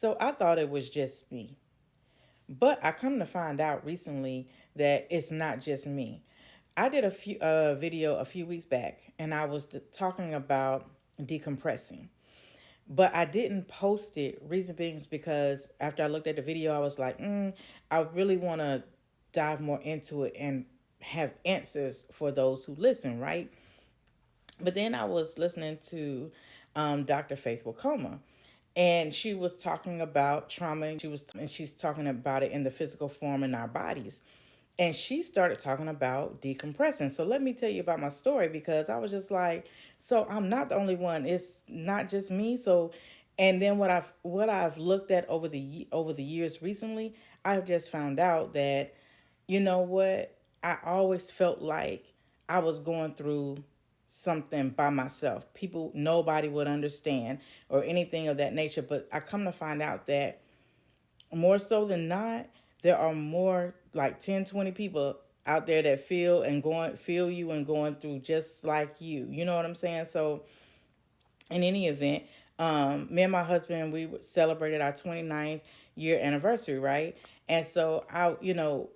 So I thought it was just me. But I come to find out recently that it's not just me. I did a few video a few weeks back, and I was talking about decompressing, but I didn't post it. Reason being is because after I looked at the video, I was like, I really want to dive more into it and have answers for those who listen, right? But then I was listening to Dr. Faith Wakoma, and she was talking about trauma, and she's talking about it in the physical form in our bodies. And she started talking about decompressing. So let me tell you about my story, because I was just like, so I'm not the only one. It's not just me. So, and then what I've looked at over the years recently, I've just found out that, you know what, I always felt like I was going through something by myself. Nobody would understand or anything of that nature. But I come to find out that more so than not, there are more like 10, 20 people out there that feel you and going through just like you. You know what I'm saying? So in any event, me and my husband, we celebrated our 29th year anniversary, right? And so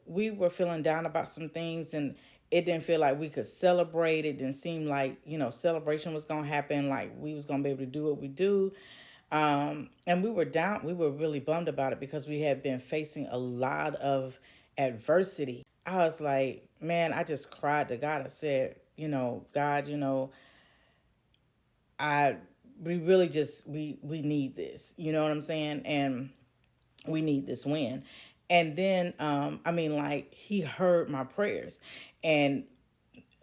we were feeling down about some things, and it didn't feel like we could celebrate. It didn't seem like, celebration was going to happen, like we was going to be able to do what we do. And we were down, we were really bummed about it because we had been facing a lot of adversity. I was like, man, I just cried to God. I said, God, I we really just we need this. You know what I'm saying? And we need this win. And then like he heard my prayers, and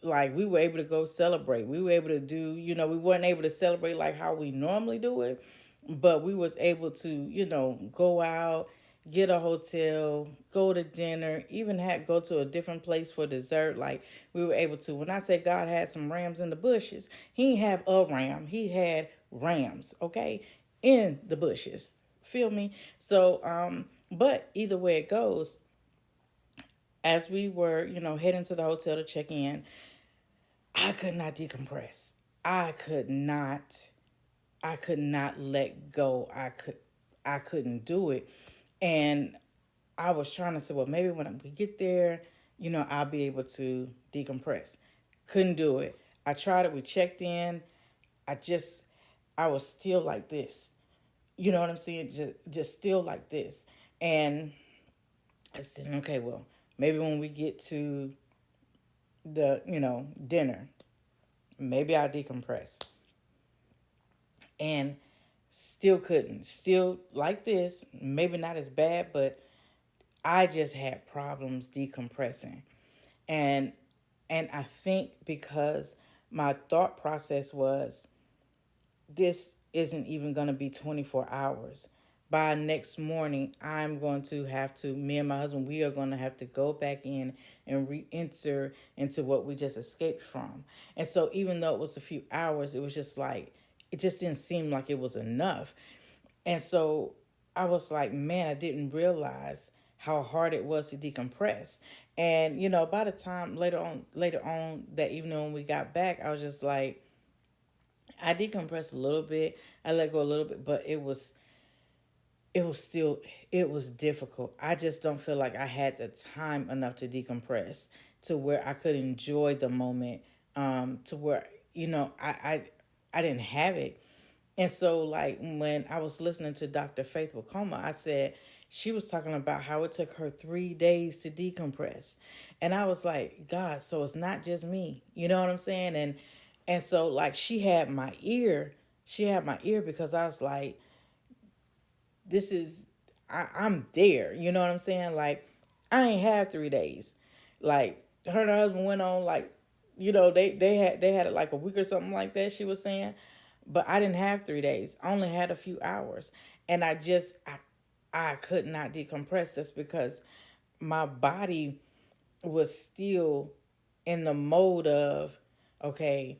like we were able to go celebrate. We were able to do, we weren't able to celebrate like how we normally do it, but we was able to, go out, get a hotel, go to dinner, even had go to a different place for dessert. Like we were able to. When I say God had some rams in the bushes, he didn't have a ram. He had rams, okay, in the bushes. Feel me? So, but either way it goes, as we were, heading to the hotel to check in, I could not decompress. I could not. I could not let go. I couldn't do it. And I was trying to say, well, maybe when we get there, I'll be able to decompress. Couldn't do it. I tried it. We checked in. I just, I was still like this. You know what I'm saying? Just still like this. And I said, okay, well, maybe when we get to the, dinner, maybe I'll decompress. And still couldn't. Still like this, maybe not as bad, but I just had problems decompressing. And I think because my thought process was, this isn't even going to be 24 hours. By next morning, me and my husband, we are going to have to go back in and re enter into what we just escaped from. And so, even though it was a few hours, it was just like, it just didn't seem like it was enough. And so, I was like, man, I didn't realize how hard it was to decompress. And, by the time later on that evening when we got back, I was just like, I decompressed a little bit. I let go a little bit, but it was difficult. I just don't feel like I had the time enough to decompress to where I could enjoy the moment. To where I didn't have it. And so, like, when I was listening to Dr. Faith Wakoma, I said she was talking about how it took her 3 days to decompress. And I was like, God, so it's not just me. You know what I'm saying? And so, like, she had my ear. She had my ear because I was like, this is, I'm there. You know what I'm saying? Like, I ain't had 3 days. Like, her and her husband went on, like, they had it like a week or something like that, she was saying. But I didn't have 3 days. I only had a few hours. And I could not decompress just because my body was still in the mode of, okay,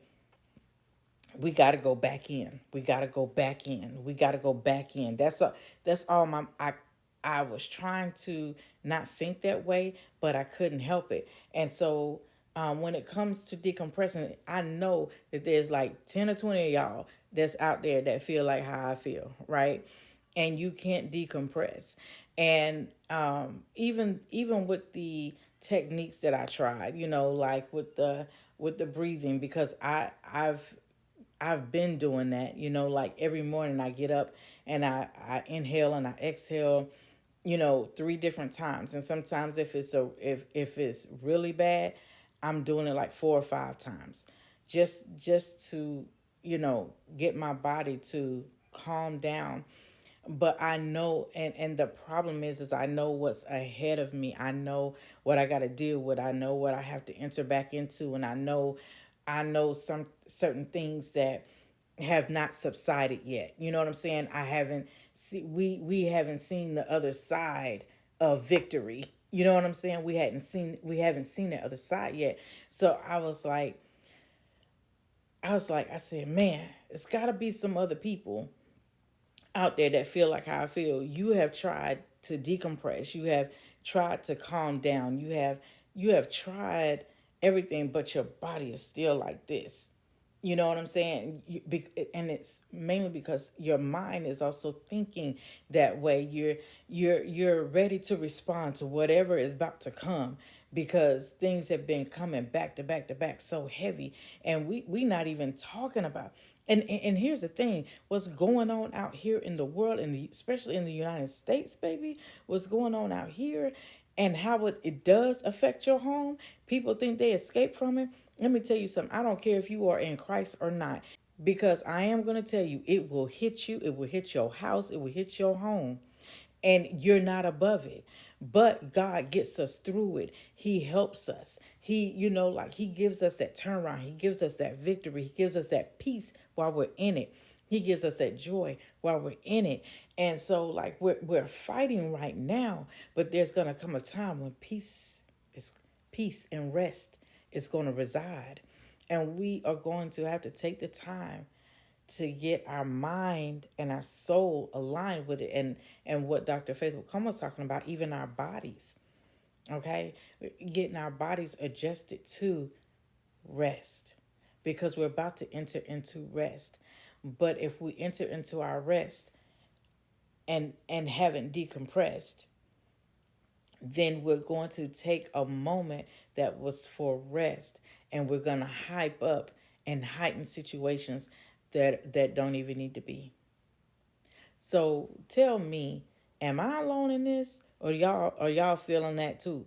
we got to go back in. We got to go back in. We got to go back in. That's all I was trying to not think that way, but I couldn't help it. And so when it comes to decompressing, I know that there's like 10 or 20 of y'all that's out there that feel like how I feel, right? and you can't decompress. And even with the techniques that I tried, like with the breathing, because I've been doing that, like every morning I get up and I inhale and I exhale, three different times. And sometimes if it's really bad, I'm doing it like four or five times. Just to, get my body to calm down. But I know, and the problem is I know what's ahead of me. I know what I got to deal with. I know what I have to enter back into, and I know some certain things that have not subsided yet. You know what I'm saying? I haven't see we haven't seen the other side of victory. You know what I'm saying? We haven't seen the other side yet. So I said, man, it's got to be some other people out there that feel like how I feel. You have tried to decompress. You have tried to calm down. You have tried everything, but your body is still like this. You know what I'm saying? And it's mainly because your mind is also thinking that way. You're ready to respond to whatever is about to come, because things have been coming back to back to back so heavy, and we not even talking about. And here's the thing: what's going on out here in the world, especially in the United States, baby? What's going on out here, and how it does affect your home? People think they escape from it. Let me tell you something. I don't care if you are in Christ or not, because I am going to tell you, it will hit you. It will hit your house. It will hit your home, and you're not above it. But God gets us through it. He helps us. Like He gives us that turnaround. He gives us that victory. He gives us that peace while we're in it. He gives us that joy while we're in it. And so, like, we're fighting right now, but there's gonna come a time when is peace and rest is going to reside. And we are going to have to take the time to get our mind and our soul aligned with it, and what Dr. Faith Wickham was talking about, even our bodies. Okay, getting our bodies adjusted to rest, because we're about to enter into rest. But if we enter into our rest and haven't decompressed, then we're going to take a moment that was for rest, and we're going to hype up and heighten situations that don't even need to be. So tell me, am I alone in this, or y'all feeling that too?